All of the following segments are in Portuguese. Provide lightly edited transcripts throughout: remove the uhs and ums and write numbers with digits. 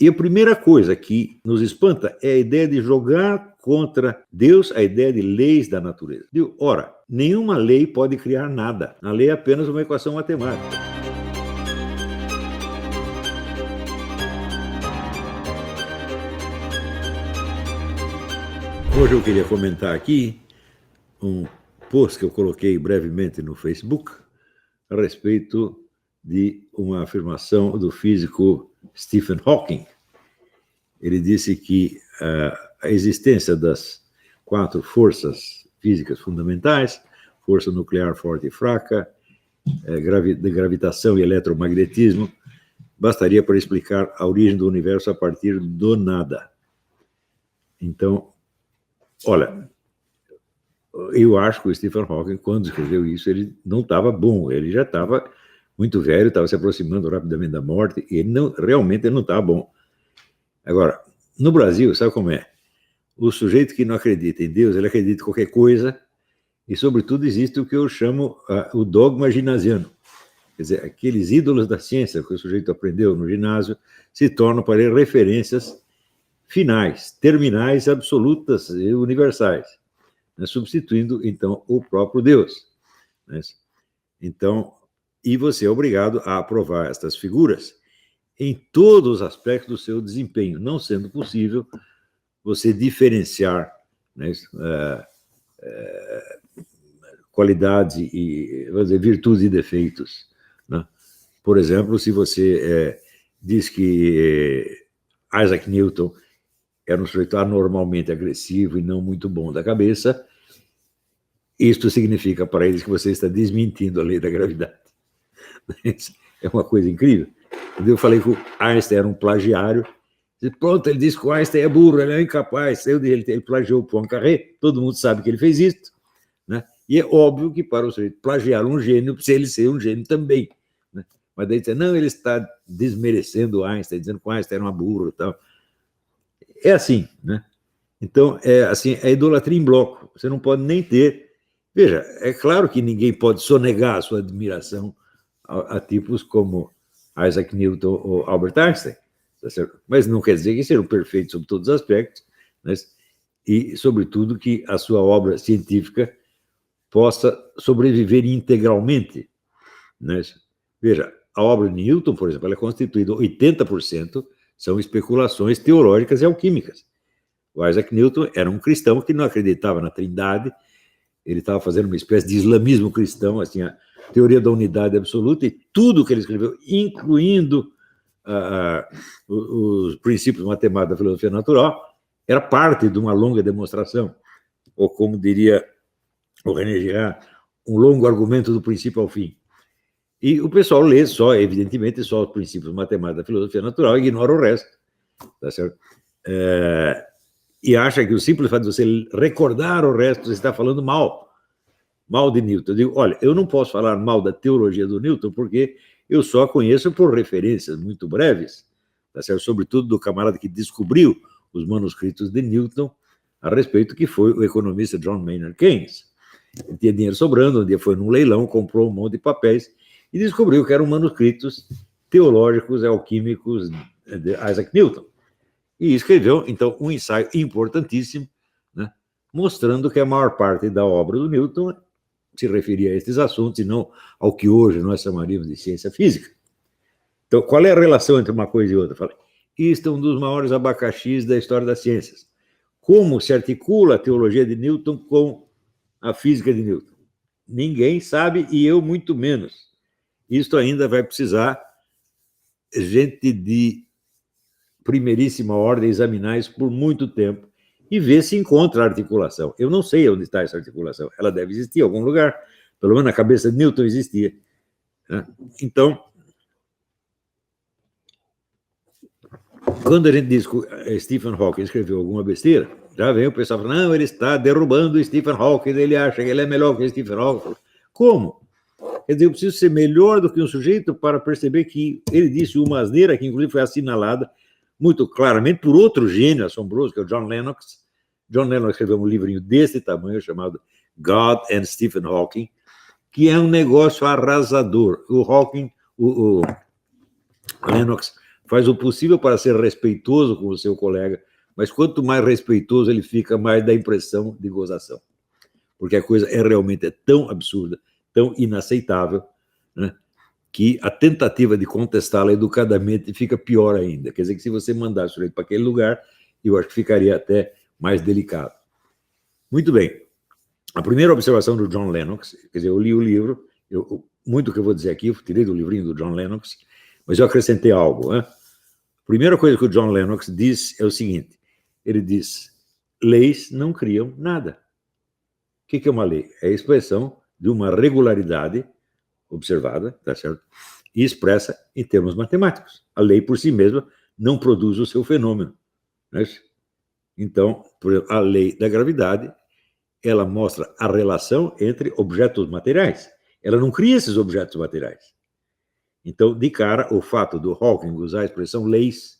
E a primeira coisa que nos espanta é a ideia de jogar contra Deus a ideia de leis da natureza. Ora, nenhuma lei pode criar nada. A lei é apenas uma equação matemática. Hoje eu queria comentar aqui um post que eu coloquei brevemente no Facebook a respeito de uma afirmação do físico Stephen Hawking. Ele disse que a existência das 4 forças físicas fundamentais, força nuclear forte e fraca, de gravitação e eletromagnetismo, bastaria para explicar a origem do universo a partir do nada. Então, olha, eu acho que o Stephen Hawking, quando escreveu isso, ele não estava bom, ele já estava muito velho, estava se aproximando rapidamente da morte, e realmente ele não estava bom. Agora, no Brasil, sabe como é? O sujeito que não acredita em Deus, ele acredita em qualquer coisa, e, sobretudo, existe o que eu chamo o dogma ginasiano. Quer dizer, aqueles ídolos da ciência que o sujeito aprendeu no ginásio se tornam para ele referências finais, terminais, absolutas e universais, né? Substituindo, então, o próprio Deus. Né? Então, e você é obrigado a aprovar estas figuras em todos os aspectos do seu desempenho, não sendo possível você diferenciar, né, qualidade e, vamos dizer, virtudes e defeitos. Né? Por exemplo, se você diz que Isaac Newton era um sujeito anormalmente agressivo e não muito bom da cabeça, isto significa para eles que você está desmentindo a lei da gravidade. É uma coisa incrível. Eu falei que o Einstein era um plagiário. Pronto, ele disse que o Einstein é burro, ele é incapaz. Ele plagiou o Poincaré, todo mundo sabe que ele fez isso. Né? E é óbvio que para o sujeito plagiar um gênio, precisa ele ser um gênio também. Né? Mas daí diz, não, ele está desmerecendo o Einstein, dizendo que o Einstein era uma burro e tal. É assim, né? Então, é idolatria em bloco. Você não pode nem ter... Veja, é claro que ninguém pode sonegar a sua admiração a tipos como Isaac Newton ou Albert Einstein, tá certo? Mas não quer dizer que sejam perfeitos sob todos os aspectos, né? E, sobretudo, que a sua obra científica possa sobreviver integralmente. Né? Veja, a obra de Newton, por exemplo, ela é constituída 80% são especulações teológicas e alquímicas. O Isaac Newton era um cristão que não acreditava na Trindade, ele estava fazendo uma espécie de islamismo cristão, assim, a teoria da unidade absoluta, e tudo que ele escreveu, incluindo os princípios matemáticos da filosofia natural, era parte de uma longa demonstração, ou como diria o René Girard, um longo argumento do princípio ao fim. E o pessoal lê só, evidentemente, só os princípios matemáticos da filosofia natural e ignora o resto, tá certo? E acha que o simples fato de você recordar o resto, você está falando mal de Newton. Eu digo, olha, eu não posso falar mal da teologia do Newton porque eu só conheço por referências muito breves, tá certo? Sobretudo do camarada que descobriu os manuscritos de Newton a respeito, que foi o economista John Maynard Keynes. Ele tinha dinheiro sobrando, um dia foi num leilão, comprou um monte de papéis e descobriu que eram manuscritos teológicos e alquímicos de Isaac Newton. E escreveu, então, um ensaio importantíssimo, né, mostrando que a maior parte da obra do Newton se referia a estes assuntos e não ao que hoje nós chamaríamos de ciência física. Então, qual é a relação entre uma coisa e outra? Falei, isto é um dos maiores abacaxis da história das ciências. Como se articula a teologia de Newton com a física de Newton? Ninguém sabe, e eu muito menos. Isto ainda vai precisar gente de primeiríssima ordem examinar isso por muito tempo e ver se encontra a articulação. Eu não sei onde está essa articulação. Ela deve existir em algum lugar. Pelo menos na cabeça de Newton existia. Né? Então, quando a gente diz que Stephen Hawking escreveu alguma besteira, já vem o pessoal falando, não, ele está derrubando o Stephen Hawking, ele acha que ele é melhor que o Stephen Hawking. Como? Quer dizer, eu preciso ser melhor do que um sujeito para perceber que ele disse uma asneira, que inclusive foi assinalada muito claramente por outro gênio assombroso, que é o John Lennox. John Lennox escreveu um livrinho desse tamanho, chamado God and Stephen Hawking, que é um negócio arrasador. O Hawking, o Lennox faz o possível para ser respeitoso com o seu colega, mas quanto mais respeitoso ele fica, mais dá a impressão de gozação. Porque a coisa realmente tão absurda, tão inaceitável, né, que a tentativa de contestá-la educadamente fica pior ainda. Quer dizer que se você mandasse ele para aquele lugar, eu acho que ficaria até mais delicado. Muito bem. A primeira observação do John Lennox, quer dizer, eu li o livro, muito que eu vou dizer aqui, eu tirei do livrinho do John Lennox, mas eu acrescentei algo. Né? A primeira coisa que o John Lennox diz é o seguinte, ele diz, leis não criam nada. O que é uma lei? É a expressão de uma regularidade observada, tá certo? E expressa em termos matemáticos. A lei por si mesma não produz o seu fenômeno. Não é isso? Então, por exemplo, a lei da gravidade, ela mostra a relação entre objetos materiais. Ela não cria esses objetos materiais. Então, de cara, o fato do Hawking usar a expressão leis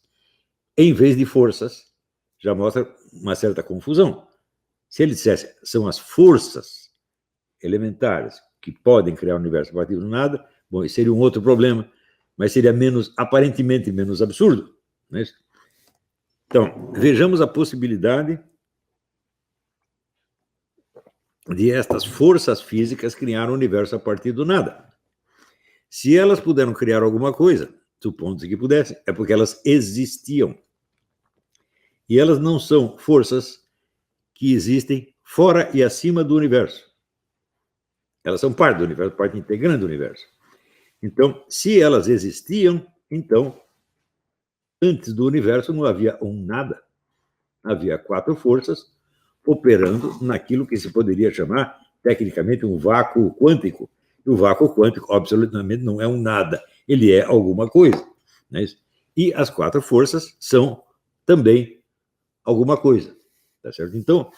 em vez de forças já mostra uma certa confusão. Se ele dissesse são as forças elementares que podem criar o universo a partir do nada, bom, isso seria um outro problema, mas seria aparentemente menos absurdo. Não é isso? Então, vejamos a possibilidade de estas forças físicas criar o universo a partir do nada. Se elas puderam criar alguma coisa, supondo-se que pudessem, é porque elas existiam. E elas não são forças que existem fora e acima do universo. Elas são parte do universo, parte integrante do universo. Então, se elas existiam, então, antes do universo não havia um nada. Havia 4 forças operando naquilo que se poderia chamar, tecnicamente, um vácuo quântico. E o vácuo quântico, absolutamente, não é um nada. Ele é alguma coisa. Né? E as 4 forças são também alguma coisa. Tá certo? Então,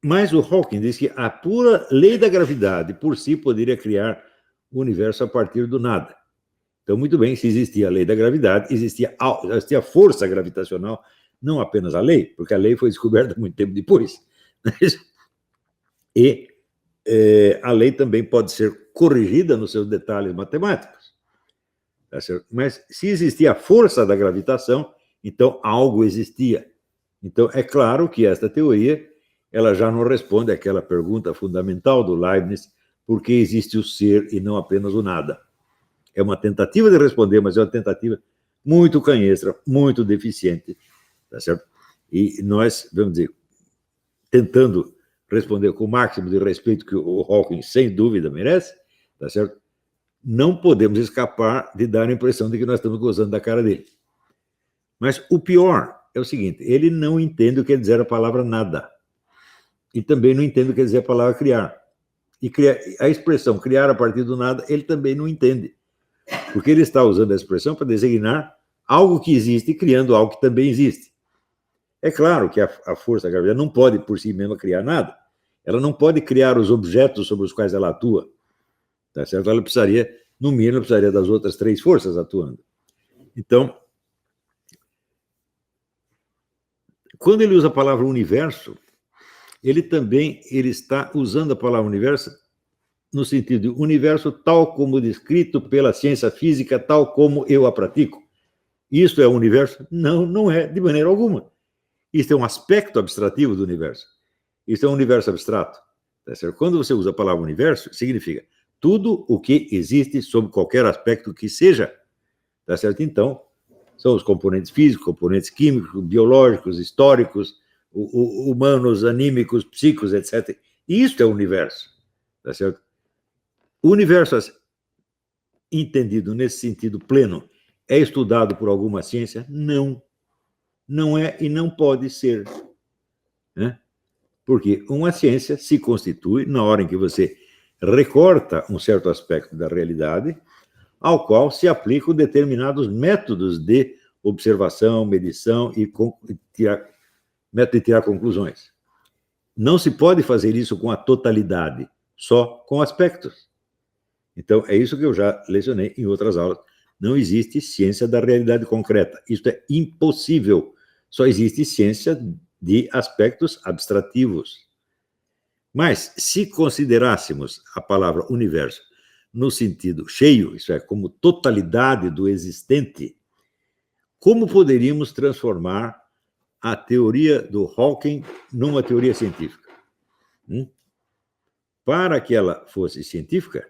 mas o Hawking diz que a pura lei da gravidade, por si, poderia criar o universo a partir do nada. Então, muito bem, se existia a lei da gravidade, existia a força gravitacional, não apenas a lei, porque a lei foi descoberta muito tempo depois. E a lei também pode ser corrigida nos seus detalhes matemáticos. Tá certo? Mas se existia a força da gravitação, então algo existia. Então, é claro que esta teoria ela já não responde àquela pergunta fundamental do Leibniz, por que existe o ser e não apenas o nada? É uma tentativa de responder, mas é uma tentativa muito canhestra, muito deficiente, tá certo? E nós, vamos dizer, tentando responder com o máximo de respeito que o Hawking, sem dúvida, merece, tá certo? Não podemos escapar de dar a impressão de que nós estamos gozando da cara dele. Mas o pior é o seguinte, ele não entende o que quer dizer a palavra nada. E também não entende o que quer dizer a palavra criar. E a expressão criar a partir do nada, ele também não entende. Porque ele está usando a expressão para designar algo que existe, criando algo que também existe. É claro que a força da gravidade não pode, por si mesma, criar nada. Ela não pode criar os objetos sobre os quais ela atua. Tá certo? Ela precisaria, no mínimo, precisaria das outras 3 forças atuando. Então, quando ele usa a palavra universo, ele está usando a palavra universo no sentido de universo tal como descrito pela ciência física, tal como eu a pratico. Isso é o universo? Não, não é, de maneira alguma. Isso é um aspecto abstrativo do universo. Isso é um universo abstrato. Tá certo? Quando você usa a palavra universo, significa tudo o que existe sob qualquer aspecto que seja. Tá certo? Então, são os componentes físicos, componentes químicos, biológicos, históricos, humanos, anímicos, psíquicos, etc. Isso é o universo. Tá certo? O universo, entendido nesse sentido pleno, é estudado por alguma ciência? Não. Não é e não pode ser. Né? Porque uma ciência se constitui na hora em que você recorta um certo aspecto da realidade, ao qual se aplicam determinados métodos de observação, medição e método de tirar conclusões. Não se pode fazer isso com a totalidade, só com aspectos. Então, é isso que eu já lecionei em outras aulas. Não existe ciência da realidade concreta. Isto é impossível. Só existe ciência de aspectos abstrativos. Mas, se considerássemos a palavra universo no sentido cheio, isso é, como totalidade do existente, como poderíamos transformar a teoria do Hawking numa teoria científica? Para que ela fosse científica,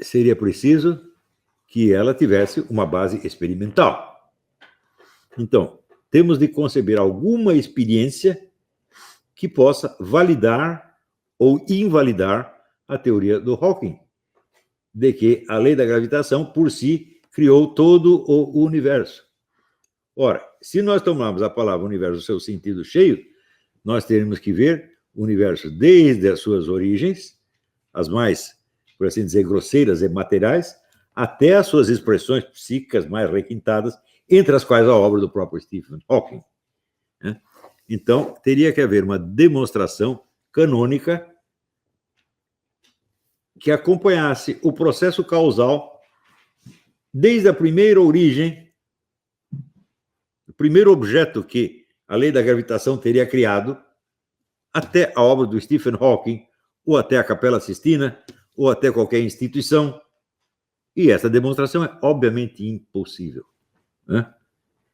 seria preciso que ela tivesse uma base experimental. Então, temos de conceber alguma experiência que possa validar ou invalidar a teoria do Hawking, de que a lei da gravitação, por si, criou todo o universo. Ora, se nós tomarmos a palavra universo no seu sentido cheio, nós teremos que ver o universo desde as suas origens, as mais, por assim dizer, grosseiras e materiais, até as suas expressões psíquicas mais requintadas, entre as quais a obra do próprio Stephen Hawking. Então, teria que haver uma demonstração canônica que acompanhasse o processo causal desde a primeira origem, o primeiro objeto que a lei da gravitação teria criado, até a obra do Stephen Hawking, ou até a Capela Sistina, ou até qualquer instituição. E essa demonstração é obviamente impossível.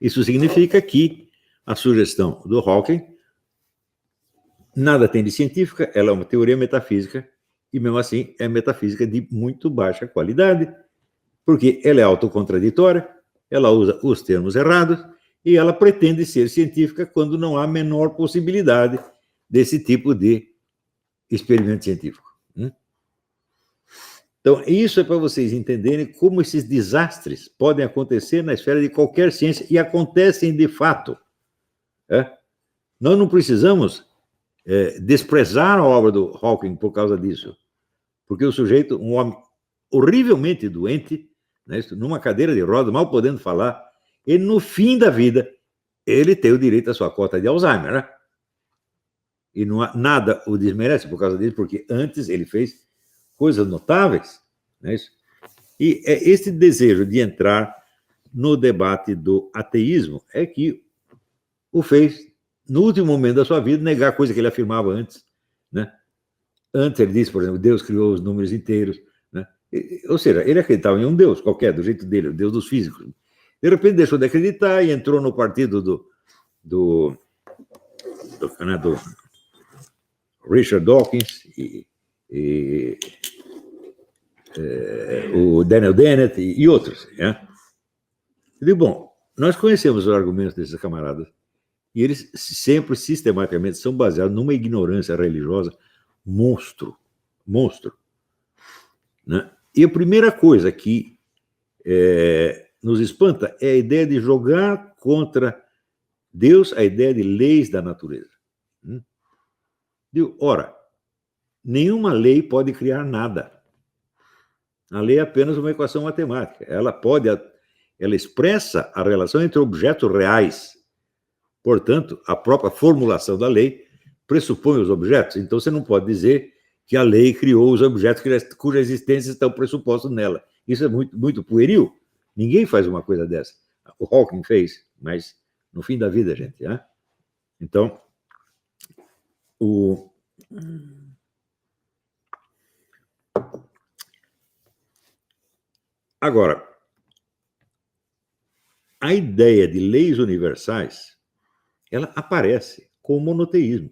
Isso significa que a sugestão do Hawking nada tem de científica, ela é uma teoria metafísica, e mesmo assim é metafísica de muito baixa qualidade, porque ela é autocontraditória, ela usa os termos errados, e ela pretende ser científica quando não há a menor possibilidade desse tipo de experimento científico. Então, isso é para vocês entenderem como esses desastres podem acontecer na esfera de qualquer ciência, e acontecem de fato. Nós não precisamos desprezar a obra do Hawking por causa disso, porque o sujeito, um homem horrivelmente doente, numa cadeira de rodas, mal podendo falar, e no fim da vida, ele tem o direito à sua cota de Alzheimer, E não há, nada o desmerece por causa disso, porque antes ele fez coisas notáveis, E esse desejo de entrar no debate do ateísmo é que o fez, no último momento da sua vida, negar coisa que ele afirmava antes, Antes ele disse, por exemplo, Deus criou os números inteiros, Ou seja, ele acreditava em um Deus qualquer, do jeito dele, o Deus dos físicos. De repente deixou de acreditar e entrou no partido do Richard Dawkins o Daniel Dennett e outros. Eu digo, bom, nós conhecemos os argumentos desses camaradas e eles sempre, sistematicamente, são baseados numa ignorância religiosa monstro. E a primeira coisa que nos espanta é a ideia de jogar contra Deus a ideia de leis da natureza. Ora, nenhuma lei pode criar nada. A lei é apenas uma equação matemática. Ela expressa a relação entre objetos reais. Portanto, a própria formulação da lei pressupõe os objetos. Então, você não pode dizer que a lei criou os objetos cuja existência estão pressupostos nela. Isso é muito, muito pueril. Ninguém faz uma coisa dessa. O Hawking fez, mas no fim da vida, gente. Então, Agora, a ideia de leis universais, ela aparece com o monoteísmo.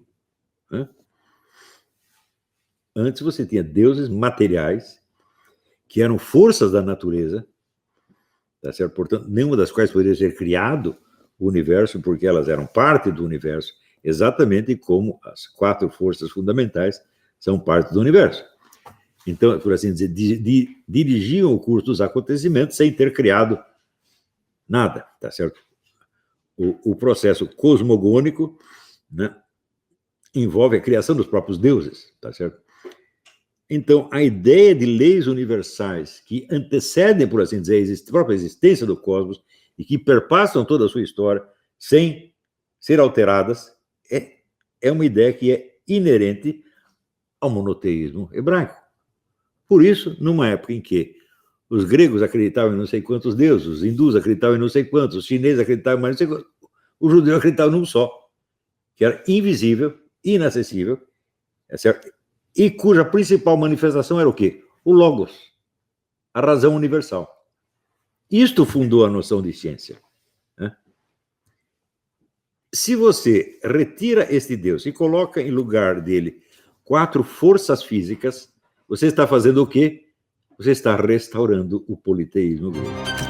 Antes você tinha deuses materiais, que eram forças da natureza, tá certo? Portanto, nenhuma das quais poderia ser criado o universo, porque elas eram parte do universo, exatamente como as 4 forças fundamentais são parte do universo. Então, por assim dizer, dirigiam o curso dos acontecimentos sem ter criado nada, tá certo? O processo cosmogônico, envolve a criação dos próprios deuses, tá certo? Então, a ideia de leis universais que antecedem, por assim dizer, a própria existência do cosmos e que perpassam toda a sua história sem ser alteradas, é uma ideia que é inerente ao monoteísmo hebraico. Por isso, numa época em que os gregos acreditavam em não sei quantos deuses, os hindus acreditavam em não sei quantos, os chineses acreditavam em mais não sei quantos, os judeus acreditavam num só, que era invisível, inacessível, certo? e cuja principal manifestação era o quê? O Logos, a razão universal. Isto fundou a noção de ciência. Né? Se você retira este Deus e coloca em lugar dele 4 forças físicas, você está fazendo o quê? Você está restaurando o politeísmo grego.